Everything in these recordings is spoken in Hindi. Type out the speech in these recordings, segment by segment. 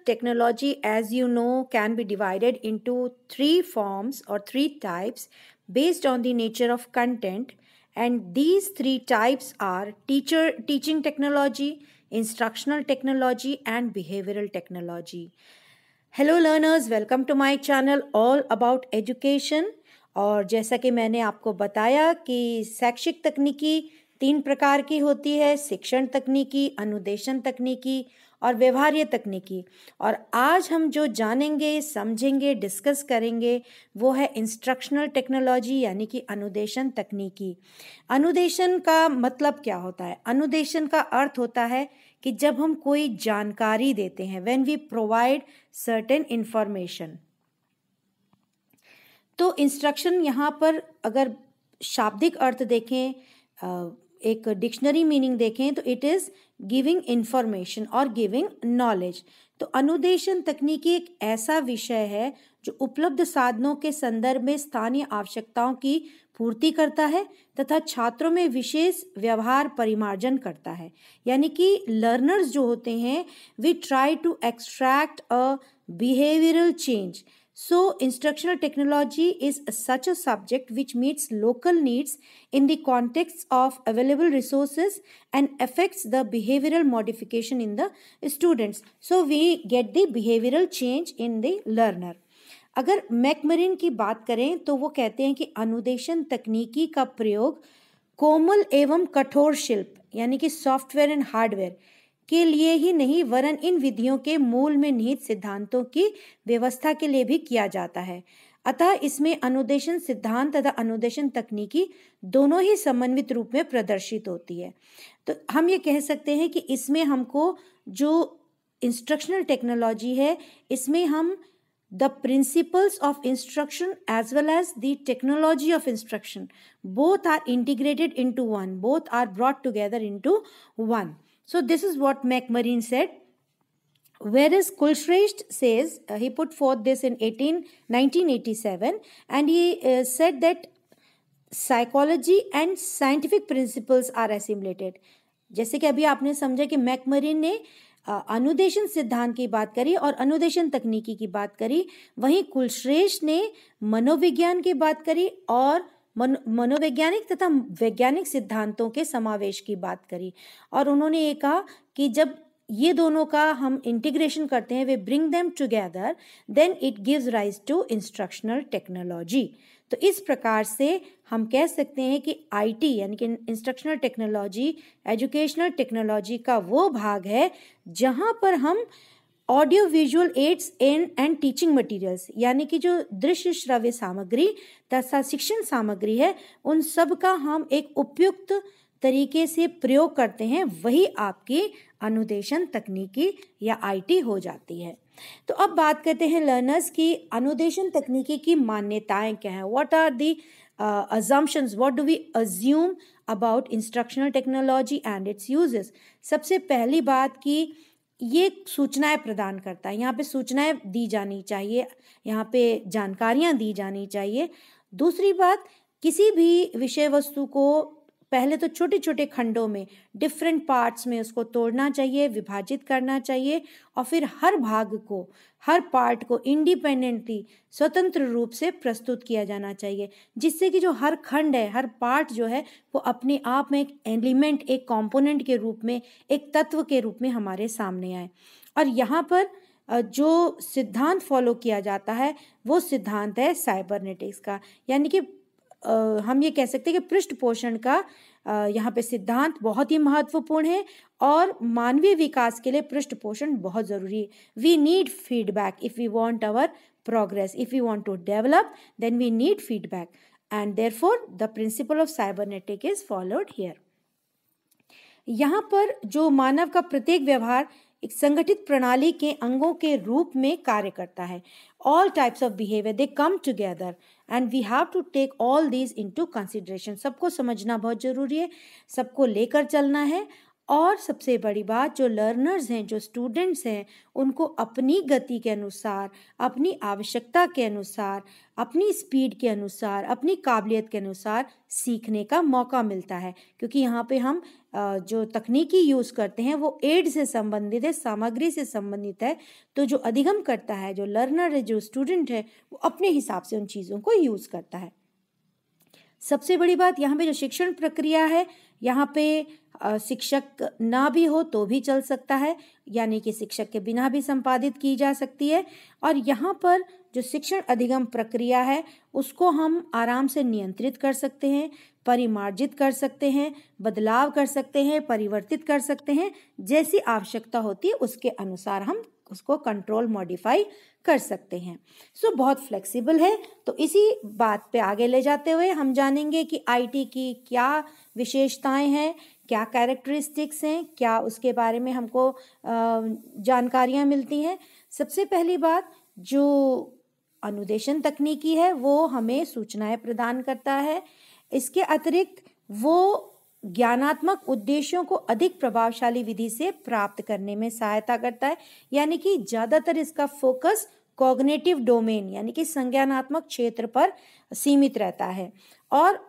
Technology, as you know, can be divided into three forms or three types based on the nature of content. And these three types are teaching technology, instructional technology, and behavioral technology. Hello learners, welcome to my channel all about education. और जैसा कि मैंने आपको बताया कि शैक्षिक तकनीकी तीन प्रकार की होती है, शिक्षण तकनीकी, अनुदेशन तकनीकी और व्यवहार्य तकनीकी। और आज हम जो जानेंगे, समझेंगे, डिस्कस करेंगे वो है इंस्ट्रक्शनल टेक्नोलॉजी यानी कि अनुदेशन तकनीकी। अनुदेशन का मतलब क्या होता है? अनुदेशन का अर्थ होता है कि जब हम कोई जानकारी देते हैं, when we provide certain information. तो इंस्ट्रक्शन यहाँ पर अगर शाब्दिक अर्थ देखें, एक डिक्शनरी मीनिंग देखें तो इट इज़ गिविंग इंफॉर्मेशन और गिविंग नॉलेज। तो अनुदेशन तकनीकी एक ऐसा विषय है जो उपलब्ध साधनों के संदर्भ में स्थानीय आवश्यकताओं की पूर्ति करता है तथा छात्रों में विशेष व्यवहार परिमार्जन करता है। यानी कि लर्नर्स जो होते हैं, we try to extract a behavioural change. So, instructional technology is such a subject which meets local needs in the context of available resources and affects the behavioral modification in the students. So, we get the behavioral change in the learner. अगर मैकमरीन की बात करें तो वो कहते हैं कि अनुदेशन तकनीकी का प्रयोग कोमल एवं कठोर शिल्प यानी कि सॉफ्टवेयर एंड हार्डवेयर के लिए ही नहीं वरन इन विधियों के मूल में निहित सिद्धांतों की व्यवस्था के लिए भी किया जाता है। अतः इसमें अनुदेशन सिद्धांत तथा अनुदेशन तकनीकी दोनों ही समन्वित रूप में प्रदर्शित होती है। तो हम ये कह सकते हैं कि इसमें हमको जो इंस्ट्रक्शनल टेक्नोलॉजी है, इसमें हम the principles of instruction as well as the technology of instruction both are integrated into one, both are brought together into one. So this is what McMurrin said. Whereas Kulshrestha says, he put forth this in 1987 and he said that psychology and scientific principles are assimilated. जैसे कि अभी आपने समझा कि मैकमरीन ने अनुदेशन सिद्धांत की बात करी और अनुदेशन तकनीकी की बात करी, वहीं कुलश्रेष्ठ ने मनोविज्ञान की बात करी और मनोवैज्ञानिक तथा वैज्ञानिक सिद्धांतों के समावेश की बात करी। और उन्होंने ये कहा कि जब ये दोनों का हम इंटीग्रेशन करते हैं, we bring them together, then it gives rise to instructional technology. तो इस प्रकार से हम कह सकते हैं कि आईटी यानी कि इंस्ट्रक्शनल टेक्नोलॉजी एजुकेशनल टेक्नोलॉजी का वो भाग है जहाँ पर हम audio visual aids and teaching materials यानी कि जो दृश्य श्रव्य सामग्री तथा शिक्षण सामग्री है, उन सब का हम एक उपयुक्त तरीके से प्रयोग करते हैं, वही आपकी अनुदेशन तकनीकी या आईटी हो जाती है। तो अब बात करते हैं लर्नर्स की अनुदेशन तकनीकी की मान्यताएं क्या हैं। What are the assumptions, what do we assume about instructional technology and its uses? सबसे पहली बात कि ये सूचनाएं प्रदान करता है, यहाँ पे सूचनाएं दी जानी चाहिए, यहाँ पे जानकारियाँ दी जानी चाहिए। दूसरी बात, किसी भी विषय वस्तु को पहले तो छोटे छोटे खंडों में, डिफरेंट पार्ट्स में उसको तोड़ना चाहिए, विभाजित करना चाहिए और फिर हर भाग को, हर पार्ट को इंडिपेंडेंटली स्वतंत्र रूप से प्रस्तुत किया जाना चाहिए, जिससे कि जो हर खंड है, हर पार्ट जो है वो अपने आप में एक एलिमेंट, एक कंपोनेंट के रूप में, एक तत्व के रूप में हमारे सामने आए। और यहाँ पर जो सिद्धांत फॉलो किया जाता है वो सिद्धांत है साइबरनेटिक्स का, यानी कि हम ये कह सकते हैं कि पृष्ठ पोषण का यहाँ पे सिद्धांत बहुत ही महत्वपूर्ण है और मानवीय विकास के लिए पृष्ठ पोषण बहुत ज़रूरी है। We need feedback if we want our progress, if we want to develop, then we need feedback and therefore the principle of cybernetic is followed here. यहाँ पर जो मानव का प्रत्येक व्यवहार एक संगठित प्रणाली के अंगों के रूप में कार्य करता है। All types of behavior, they come together and we have to take all these into consideration. सबको समझना बहुत जरूरी है, सबको लेकर चलना है और सबसे बड़ी बात, जो लर्नर्स हैं, जो स्टूडेंट्स हैं, उनको अपनी गति के अनुसार, अपनी आवश्यकता के अनुसार, अपनी स्पीड के अनुसार, अपनी काबिलियत के अनुसार सीखने का मौका मिलता है। क्योंकि यहाँ पे हम जो तकनीकी यूज़ करते हैं वो एड से संबंधित है, सामग्री से संबंधित है। तो जो अधिगम करता है, जो लर्नर है, जो स्टूडेंट है, वो अपने हिसाब से उन चीज़ों को यूज़ करता है। सबसे बड़ी बात यहाँ पे जो शिक्षण प्रक्रिया है, यहाँ पे शिक्षक ना भी हो तो भी चल सकता है, यानी कि शिक्षक के बिना भी संपादित की जा सकती है। और यहाँ पर जो शिक्षण अधिगम प्रक्रिया है उसको हम आराम से नियंत्रित कर सकते हैं, परिमार्जित कर सकते हैं, बदलाव कर सकते हैं, परिवर्तित कर सकते हैं। जैसी आवश्यकता होती है उसके अनुसार हम उसको कंट्रोल मॉडिफाई कर सकते हैं। सो बहुत फ्लेक्सिबल है। तो इसी बात पे आगे ले जाते हुए हम जानेंगे कि आईटी की क्या विशेषताएं हैं, क्या कैरेक्टरिस्टिक्स हैं, क्या उसके बारे में हमको जानकारियां मिलती हैं। सबसे पहली बात, जो अनुदेशन तकनीकी है वो हमें सूचनाएं प्रदान करता है। इसके अतिरिक्त वो ज्ञानात्मक उद्देश्यों को अधिक प्रभावशाली विधि से प्राप्त करने में सहायता करता है, यानी कि ज़्यादातर इसका फोकस कॉग्निटिव डोमेन यानी कि संज्ञानात्मक क्षेत्र पर सीमित रहता है। और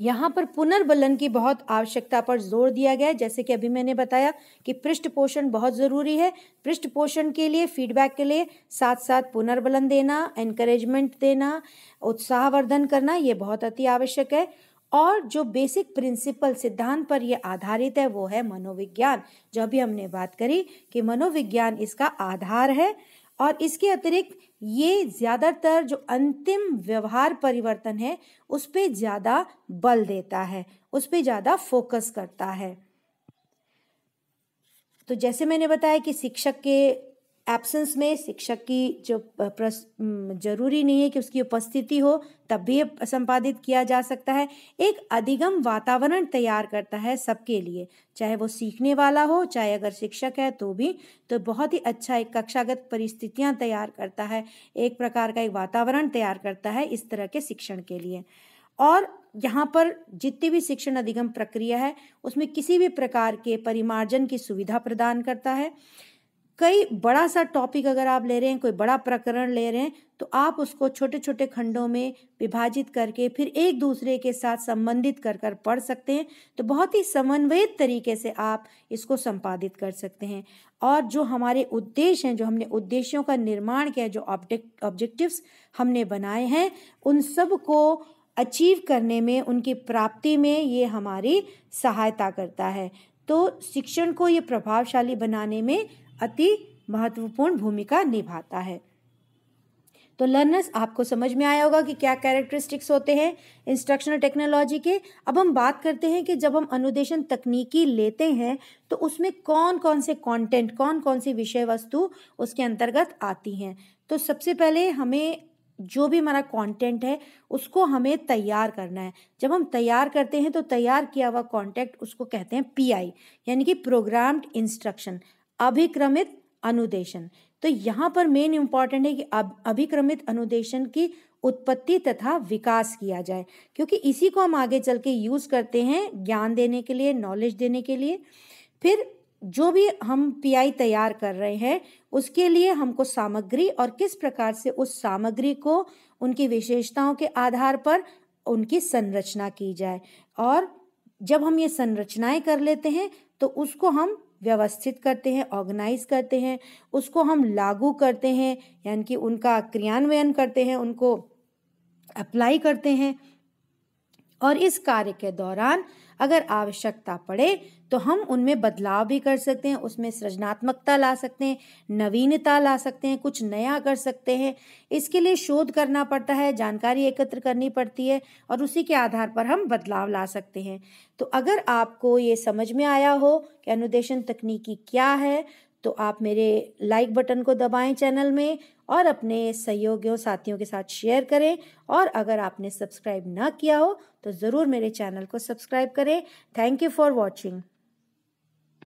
यहाँ पर पुनर्बलन की बहुत आवश्यकता पर जोर दिया गया है। जैसे कि अभी मैंने बताया कि पृष्ठ पोषण बहुत ज़रूरी है। पृष्ठ पोषण के लिए, फीडबैक के लिए साथ साथ पुनर्बलन देना, एनकरेजमेंट देना, उत्साहवर्धन करना, ये बहुत अति आवश्यक है। और जो बेसिक प्रिंसिपल, सिद्धांत पर यह आधारित है वो है मनोविज्ञान, जो अभी हमने बात करी कि मनोविज्ञान इसका आधार है। और इसके अतिरिक्त ये ज़्यादातर जो अंतिम व्यवहार परिवर्तन है उस पे ज़्यादा बल देता है, उस पे ज़्यादा फोकस करता है। तो जैसे मैंने बताया कि शिक्षक के एब्सेंस में, शिक्षक की जो जरूरी नहीं है कि उसकी उपस्थिति हो तब भी संपादित किया जा सकता है। एक अधिगम वातावरण तैयार करता है सबके लिए, चाहे वो सीखने वाला हो, चाहे अगर शिक्षक है तो भी। तो बहुत ही अच्छा एक कक्षागत परिस्थितियां तैयार करता है, एक प्रकार का एक वातावरण तैयार करता है इस तरह के शिक्षण के लिए। और यहाँ पर जितनी भी शिक्षण अधिगम प्रक्रिया है उसमें किसी भी प्रकार के परिमार्जन की सुविधा प्रदान करता है। कई बड़ा सा टॉपिक अगर आप ले रहे हैं, कोई बड़ा प्रकरण ले रहे हैं, तो आप उसको छोटे छोटे खंडों में विभाजित करके फिर एक दूसरे के साथ संबंधित कर पढ़ सकते हैं। तो बहुत ही समन्वयित तरीके से आप इसको संपादित कर सकते हैं। और जो हमारे उद्देश्य हैं, जो हमने उद्देश्यों का निर्माण किया, जो ऑब्जेक्टिव्स हमने बनाए हैं, उन सब को अचीव करने में, उनकी प्राप्ति में ये हमारी सहायता करता है। तो शिक्षण को ये प्रभावशाली बनाने में अति महत्वपूर्ण भूमिका निभाता है। तो लर्नर्स, आपको समझ में आया होगा कि क्या कैरेक्टरिस्टिक्स होते हैं इंस्ट्रक्शनल टेक्नोलॉजी के। अब हम बात करते हैं कि जब हम अनुदेशन तकनीकी लेते हैं तो उसमें कौन कौन से कंटेंट, कौन कौन सी विषय वस्तु उसके अंतर्गत आती हैं। तो सबसे पहले हमें जो भी हमारा कंटेंट है उसको हमें तैयार करना है। जब हम तैयार करते हैं तो तैयार किया हुआ कंटेंट उसको कहते हैं पीआई, यानी कि प्रोग्राम्ड इंस्ट्रक्शन, अभिक्रमित अनुदेशन। तो यहाँ पर मेन इंपॉर्टेंट है कि अभिक्रमित अनुदेशन की उत्पत्ति तथा विकास किया जाए, क्योंकि इसी को हम आगे चल के यूज करते हैं ज्ञान देने के लिए, नॉलेज देने के लिए। फिर जो भी हम पीआई तैयार कर रहे हैं उसके लिए हमको सामग्री और किस प्रकार से उस सामग्री को उनकी विशेषताओं के आधार पर उनकी संरचना की जाए। और जब हम ये संरचनाएं कर लेते हैं तो उसको हम व्यवस्थित करते हैं, ऑर्गेनाइज करते हैं, उसको हम लागू करते हैं, यानी कि उनका क्रियान्वयन करते हैं, उनको अप्लाई करते हैं। और इस कार्य के दौरान अगर आवश्यकता पड़े तो हम उनमें बदलाव भी कर सकते हैं, उसमें सृजनात्मकता ला सकते हैं, नवीनता ला सकते हैं, कुछ नया कर सकते हैं। इसके लिए शोध करना पड़ता है, जानकारी एकत्र करनी पड़ती है और उसी के आधार पर हम बदलाव ला सकते हैं। तो अगर आपको ये समझ में आया हो कि अनुदेशन तकनीकी क्या है तो आप मेरे लाइक बटन को दबाएं चैनल में और अपने सहयोगियों, साथियों के साथ शेयर करें। और अगर आपने सब्सक्राइब ना किया हो तो ज़रूर मेरे चैनल को सब्सक्राइब करें। Thank you for watching.